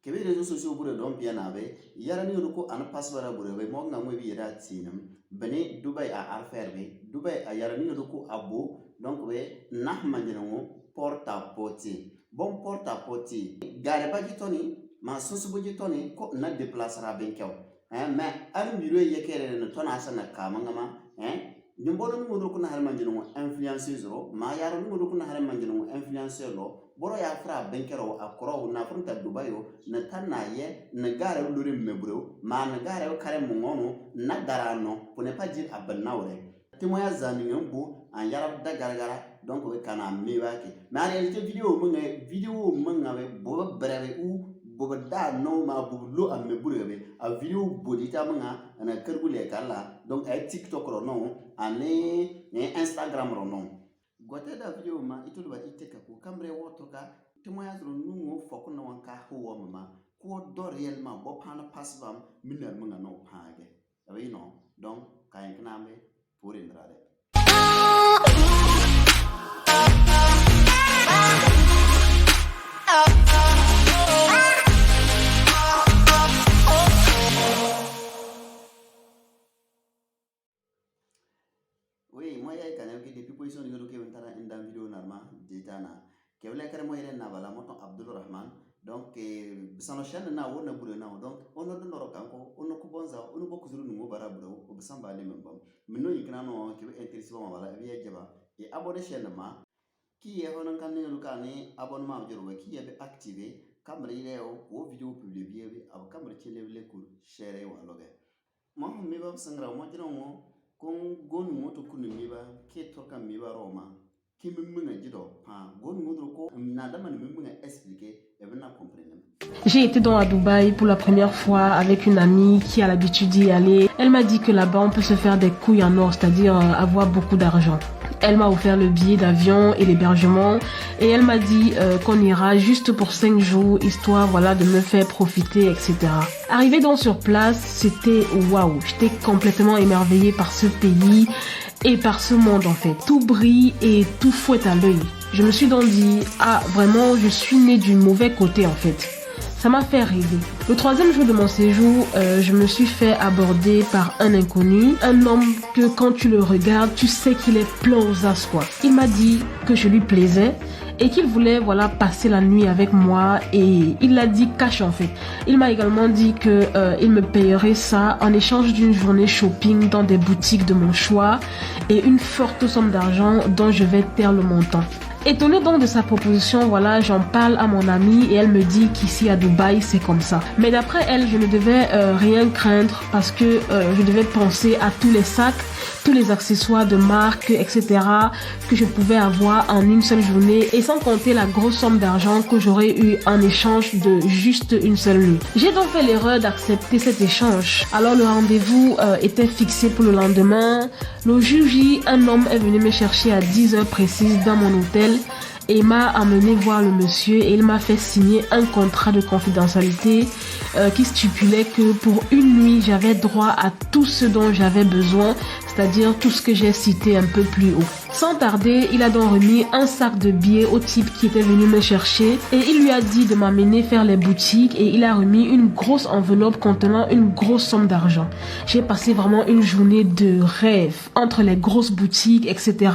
kebe réseaux sociaux bure don bien ave yara ni ko an password bure be mo nga ngwe bi yara tinam bene Dubai a affaire be Dubai a yara ni ko abo donc be nah manjeno porte à porte bon porte à porte gare ba jitoni ma sosu bo jitoni ko na déplacera ben kew mais al miro yekere no tona sana kamangama nyimbodo ngodo ko na hal manjeno influencer zero ma yara ngodo ko na hal manjeno influencer lo boro ya fra benkero akoro na fronta Dubai na tanna ye na gare lori mebro ma na gare kare mongono na darano pour ne pas dire abanawre timoya zani ngbo an yarab da gargara donc we kana mewake mais en réalité vidéo munga we bo breve ou bo da no ma bo lo am mebro be a vidéo bodita munga na kergule kala donc ay TikTok ro non ane Instagram ro non gote da video ma itulu ba iteka ko kambre wotoka timoya zro nungo foko na wanka ho mama ko do réellement bo pana pasbam minal munga no page awi no donc kayen knambe pour indrade oui moi yay kanam ki depuis position ni ko wentara indam video narma ditana kewle kare mo yelen na bala moto Abdul Rahman donc bisano chaîne na wona bure na donc ono do noro kanko ono ko bonza ono bokku zuru ngo bara bure o bisamba le membam minno yikna no ki intéressé ba wala wiye jeba e abonné chaîne ma ki ye honon kan ne lukani abonnement joro ki ye be activer kamre ile o video publier bi ab kamre chele le kur share wa loge mo mi ba sangra mo jino mo kon gonu moto kunu miba ke toka miba roma ki mimmunga jido pa gonu moto ko na dama ni mimmunga expliquer et venir comprendre. J'ai été dans à Dubaï pour la première fois avec une amie qui a l'habitude d'y aller. Elle m'a dit que là-bas on peut se faire des couilles en or, c'est-à-dire avoir beaucoup d'argent. Elle m'a offert le billet d'avion et l'hébergement et elle m'a dit qu'on ira juste pour 5 jours histoire voilà de me faire profiter etc. Arrivé donc sur place, c'était waouh, j'étais complètement émerveillée par ce pays et par ce monde en fait. Tout brille et tout fouette à l'œil. Je me suis donc dit ah vraiment je suis née du mauvais côté en fait. Ça m'a fait rêver. Le 3e jour de mon séjour, je me suis fait aborder par un inconnu, un homme que quand tu le regardes, tu sais qu'il est plein aux as quoi. Il m'a dit que je lui plaisais et qu'il voulait voilà passer la nuit avec moi et il l'a dit cash en fait. Il m'a également dit que il me payerait ça en échange d'une journée shopping dans des boutiques de mon choix et une forte somme d'argent dont je vais taire le montant. Étonnée donc de sa proposition, voilà, j'en parle à mon amie et elle me dit qu'ici à Dubaï, c'est comme ça. Mais d'après elle, je ne devais rien craindre parce que je devais penser à tous les sacs, tous les accessoires de marque, etc. que je pouvais avoir en une seule journée et sans compter la grosse somme d'argent que j'aurais eu en échange de juste une seule nuit. J'ai donc fait l'erreur d'accepter cet échange. Alors le rendez-vous était fixé pour le lendemain. Le jour J, un homme est venu me chercher à 10h précises dans mon hôtel et m'a amené voir le monsieur et il m'a fait signer un contrat de confidentialité qui stipulait que pour une nuit, j'avais droit à tout ce dont j'avais besoin, c'est-à-dire tout ce que j'ai cité un peu plus haut. Sans tarder, il a donc remis un sac de billets au type qui était venu me chercher et il lui a dit de m'amener faire les boutiques et il a remis une grosse enveloppe contenant une grosse somme d'argent. J'ai passé vraiment une journée de rêve entre les grosses boutiques, etc.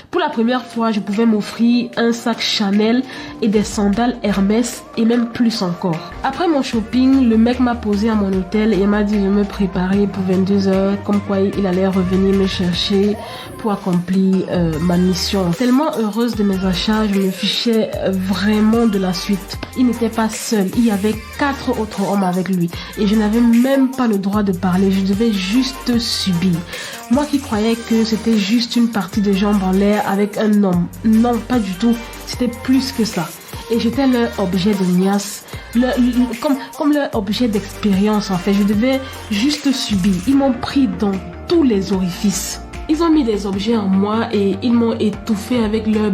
Pour la première fois, je pouvais m'offrir un sac Chanel et des sandales Hermès et même plus encore. Après mon shopping, le mec m'a posé à mon hôtel et m'a dit de me préparer pour 22h, comme quoi il allait revenir me chercher pour accomplir ma mission. Tellement heureuse de mes achats, je me fichais vraiment de la suite. Il n'était pas seul, il y avait 4 autres hommes avec lui et je n'avais même pas le droit de parler, je devais juste subir. Moi qui croyais que c'était juste une partie de jambes en l'air avec un homme, non pas du tout, c'était plus que ça. Et j'étais leur objet de niasse, comme leur objet d'expérience en fait. Je devais juste subir. Ils m'ont pris dans tous les orifices. Ils ont mis des objets en moi et ils m'ont étouffé avec leur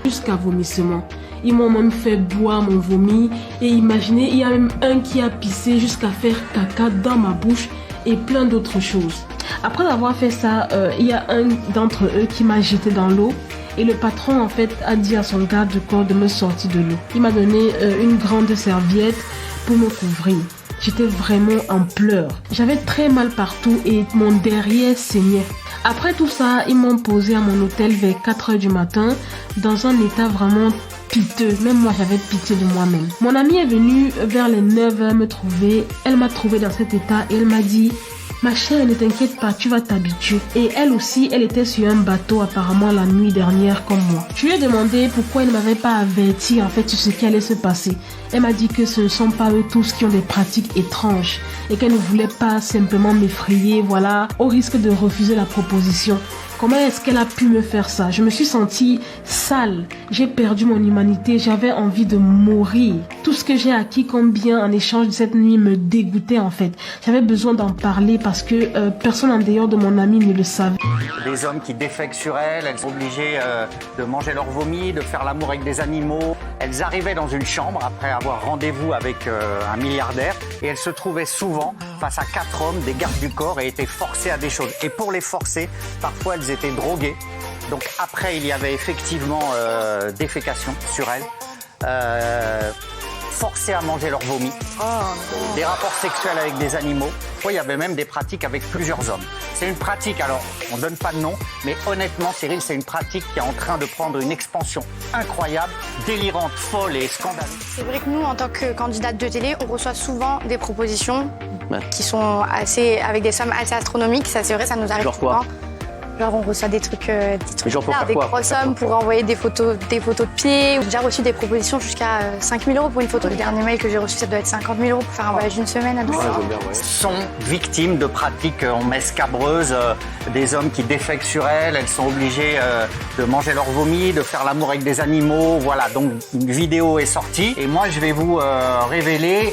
jusqu'à vomissement. Ils m'ont même fait boire mon vomi et imaginez, il y a même un qui a pissé jusqu'à faire caca dans ma bouche et plein d'autres choses. Après avoir fait ça, il y a un d'entre eux qui m'a jeté dans l'eau Et le patron en fait a dit à son garde du corps de me sortir de l'eau. Il m'a donné une grande serviette pour me couvrir. J'étais vraiment en pleurs. J'avais très mal partout et mon derrière saignait. Après tout ça, ils m'ont posé à mon hôtel vers 4 heures du matin dans un état vraiment piteux. Même moi, j'avais pitié de moi-même. Mon amie est venue vers les 9 heures me trouver. Elle m'a trouvé dans cet état et elle m'a dit: ma chère, ne t'inquiète pas, tu vas t'habituer. Et elle aussi, elle était sur un bateau apparemment la nuit dernière comme moi. Je lui ai demandé pourquoi elle ne m'avait pas averti en fait sur ce qui allait se passer. Elle m'a dit que ce ne sont pas eux tous qui ont des pratiques étranges et qu'elle ne voulait pas simplement m'effrayer, voilà, au risque de refuser la proposition. Comment est-ce qu'elle a pu me faire ça? Je me suis sentie sale. J'ai perdu mon humanité. J'avais envie de mourir. Tout ce que j'ai acquis comme bien en échange de cette nuit me dégoûtait en fait. J'avais besoin d'en parler parce que personne en dehors de mon ami ne le savait. Des hommes qui défèquent sur elles, elles sont obligées de manger leur vomi, de faire l'amour avec des animaux. Elles arrivaient dans une chambre après avoir rendez-vous avec un milliardaire et elles se trouvaient souvent face à 4 hommes, des gardes du corps, et étaient forcées à des choses. Et pour les forcer, parfois elles étaient droguées. Donc après, il y avait effectivement défécation sur elles. Forcées à manger leur vomi, des rapports sexuels avec des animaux. Parfois, il y avait même des pratiques avec plusieurs hommes. C'est une pratique, alors on ne donne pas de nom, mais honnêtement, Cyril, c'est une pratique qui est en train de prendre une expansion incroyable, délirante, folle et scandaleuse. C'est vrai que nous, en tant que candidate de télé, on reçoit souvent des propositions qui sont avec des sommes assez astronomiques. Ça, c'est vrai, ça nous arrive Genre souvent. quoi? Genre, on reçoit des trucs Genre pour faire des quoi? grosses sommes pour envoyer des photos de pieds. J'ai déjà reçu des propositions jusqu'à 5 000 € pour une photo. Le dernier mail que j'ai reçu, ça doit être 50 000 € pour faire un voyage d'une semaine à Dubaï. Sont victimes de pratiques scabreuses, des hommes qui défèquent sur elles, elles sont obligées de manger leur vomi, de faire l'amour avec des animaux. Voilà, donc une vidéo est sortie et moi je vais vous révéler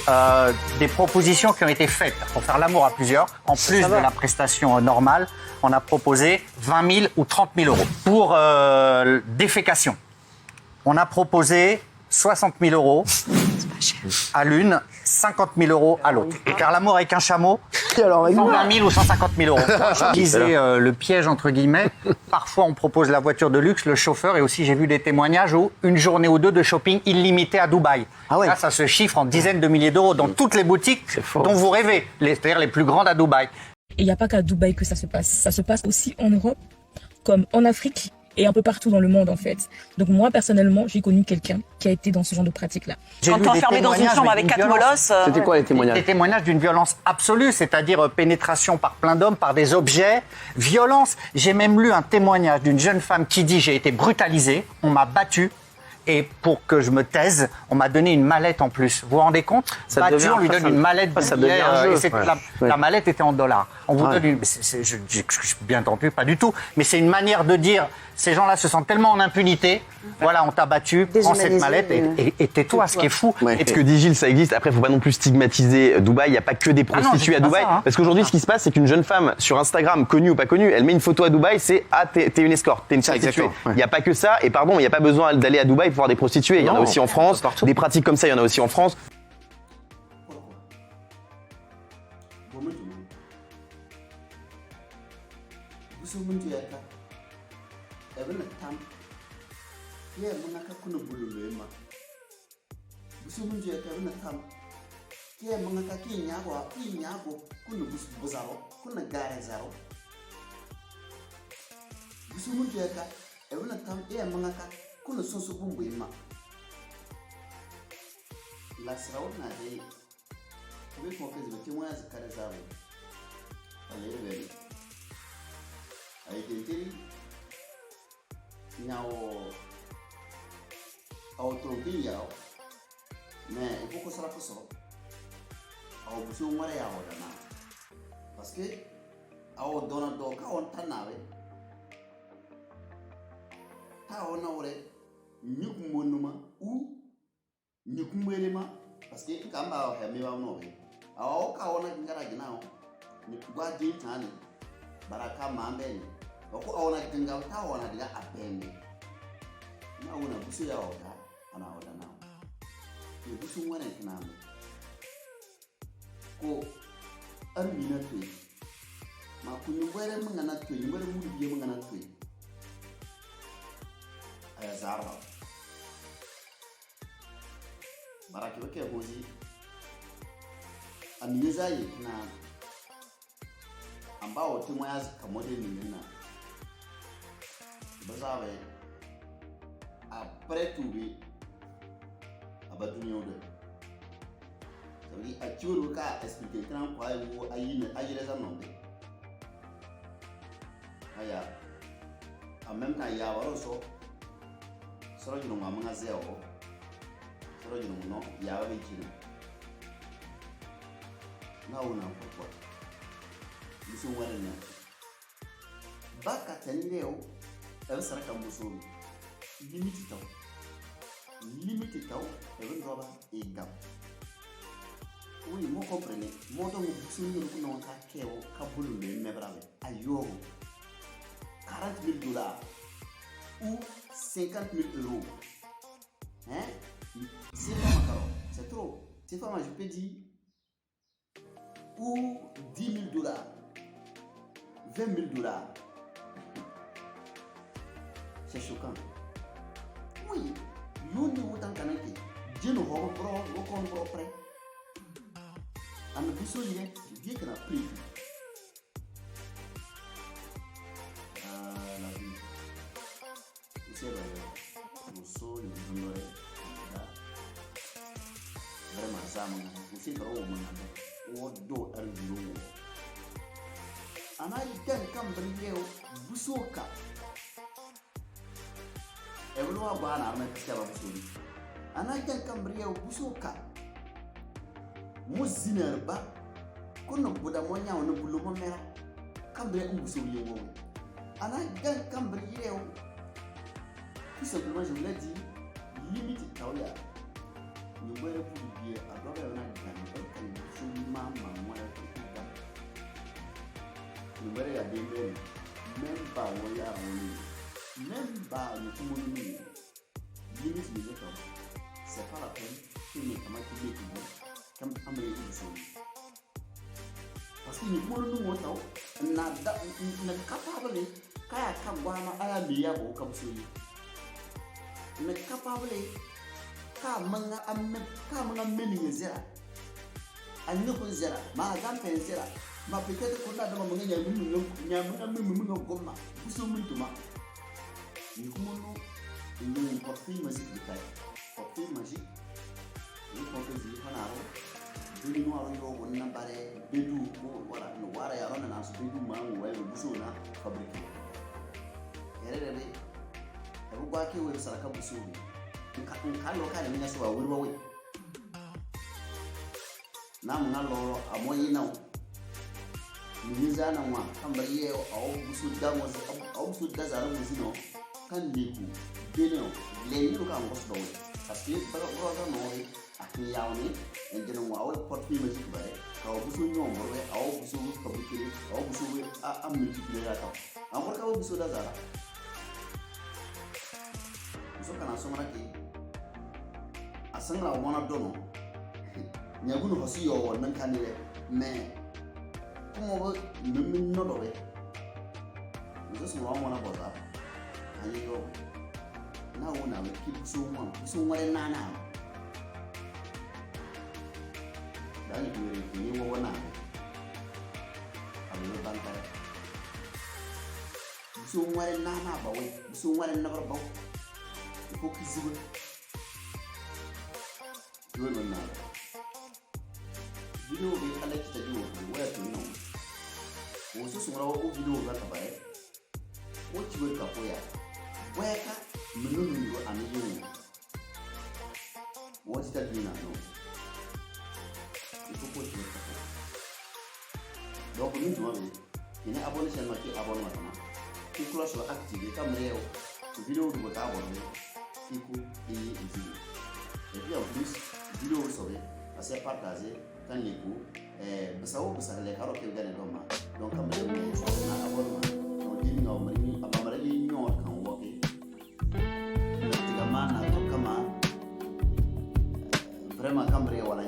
des propositions qui ont été faites pour faire l'amour à plusieurs. En plus de la prestation normale, on a proposé 20 000 ou 30 000 €. Pour défécation, on a proposé 60 000 € à l'une, 50 000 € à l'autre. Car l'amour avec un chameau, 120 000 ou 150 000 €. Je disais le piège entre guillemets. Parfois, on propose la voiture de luxe, le chauffeur, et aussi j'ai vu des témoignages où une journée ou deux de shopping illimité à Dubaï. Ah ouais. Là, ça se chiffre en dizaines de milliers d'euros dans toutes les boutiques dont vous rêvez, c'est-à-dire les plus grandes à Dubaï. Et il n'y a pas qu'à Dubaï que ça se passe. Ça se passe aussi en Europe, comme en Afrique et un peu partout dans le monde en fait. Donc moi personnellement, j'ai connu quelqu'un qui a été dans ce genre de pratique-là. J'ai Quand lu t'es des enfermé dans une témoignages, chambre mais avec d'une 4 violence. molosses. C'était quoi les témoignages? Des témoignages d'une violence absolue, c'est-à-dire pénétration par plein d'hommes, par des objets, violence. J'ai même lu un témoignage d'une jeune femme qui dit: j'ai été brutalisée, on m'a battue. Et pour que je me taise, on m'a donné une mallette en plus. Vous vous rendez compte? Battue, on lui donne une mallette de billets, et la mallette était en dollars. On vous donne une... Je bien entendu, pas du tout. Mais c'est une manière de dire, ces gens-là se sentent tellement en impunité, voilà, on t'a battu, prends cette mallette et tais-toi, ce qui est fou. Et ce que dit Gilles, ça existe. Après, il ne faut pas non plus stigmatiser Dubaï. Il n'y a pas que des prostituées à Dubaï. Ça, hein. Parce qu'aujourd'hui, ce qui se passe, c'est qu'une jeune femme sur Instagram, connue ou pas connue, elle met une photo à Dubaï, c'est « Ah, t'es une escorte, t'es une prostituée ». Il n'y a pas que ça. Et pardon, il n'y a pas besoin d'aller à Dubaï pour voir des prostituées. Il y en a aussi en France. Des pratiques comme ça, il y en a aussi en France. La srauna dai kuma kuma kai zuwa wani zakar zawo alai bari ai tentiri nyawo autobi yao mais il faut que ça la fasse au busu ngore yawo dana parce que awo dona do ka on tanawe ta ona wore nyuk monuma ou nyukumbelema parce que kamba ha me ba no be awo ka ona ngara ginao ni gwa di tani baraka mambe ni ko ona dinga ta ona diga apende na ona busu ya oda ana oda na ni busu ngwana kinamo ko amina to ma kunyu gwere mangana to ngwere mu biye mangana to aya zarba baraki wake hozi amiye zai na ambao timo ya kamode ni na bazawe après tout bi abadunyo de a ciwo ka expliquer kan kwa wo ayi les anombe aya en même temps ya waro so soro jino mama zeo soro jino no ya wa bikini na una kwa bisu wala na baka tanileo e saraka muso limite taw e ben roba e gam. Oui, vous comprenez. Moi, donc, si nous avons un cas qui est 40 000 $ ou 50 000 €. Hein? C'est pas macaron. C'est trop. C'est pas mal, je peux dire. Ou 10 000 $, 20 000 $. C'est choquant. Oui, nous nous avons un canal qui Dieu nous a prêt. And the person here, you can play. La vie. Vous savez, nous sommes les gens vraiment zaman. Vous savez, on a do arjulo. Ana ikan kam brilheu busoka. Evlo abana na kishaba busuri. Ana ikan kam brilheu busoka. Muzina ba kono boda monya wono bulo mera kambre umbuso yewo ana gan kambre yewo tout simplement je vous l'ai dit limite tawya ni wele pour bien adobe na gan kan so mama moya ko ka ni wele ya dembe même pas woya woni même pas ni ko moni limite les autres c'est pas la peine que les camarades comme amre iso parce que ni mo no mo taw na capable kaya kagwana aya biya bo kabusuli na capable ka manga meni zera anyo ko zera ma gampe zera ma peut-être ko na dama manga nyamu gomma buso mutuma ni ko no ni coffee magique de taille coffee magique ni coffee fanaro duni no arongo wonna bare bedu ko wala no wara ya rona na so bedu mangu wa buso na fabrique erere e bu gwa ke we saraka buso ka lo ka ni so wa wurwa we na mun allo amoyi na ni zana wa kan bari ye o buso da mo o buso da zara mo sino kan leku beno le ni ko kan gosto we parce que baro no akni yawni en jeno mo aw porte magique bare ka buso nyombo we aw buso ko bikiri aw buso we a multiplier la taw amor ka buso da zara buso kana somara ki asanga wona dono nyagunu hosi yo wonnan kanire mais como bo min no do we buso so wona boza ani go na wona we ki buso mo nana dan ni wo wana abu bantar so ngare nana ba we so ngare na ba ko kizibe yo no na video bi ala kita jo wa to no wo so ngara wo video ga ka bare wo ci we ka ko ya wa ka minunu yo amiyo wo ci ta dina no donc nous tu vois il est abonné seulement qui abonne maintenant qui cloche la activé comme les vidéo de votre abonné qui coûte et puis en plus vidéo sauvé assez partagé quand les coups ça vous les carottes que vous gagnez donc comme les na abonnement donc dit non mais abamara yi ñor kan woké diga mana to kama vraiment cambré wala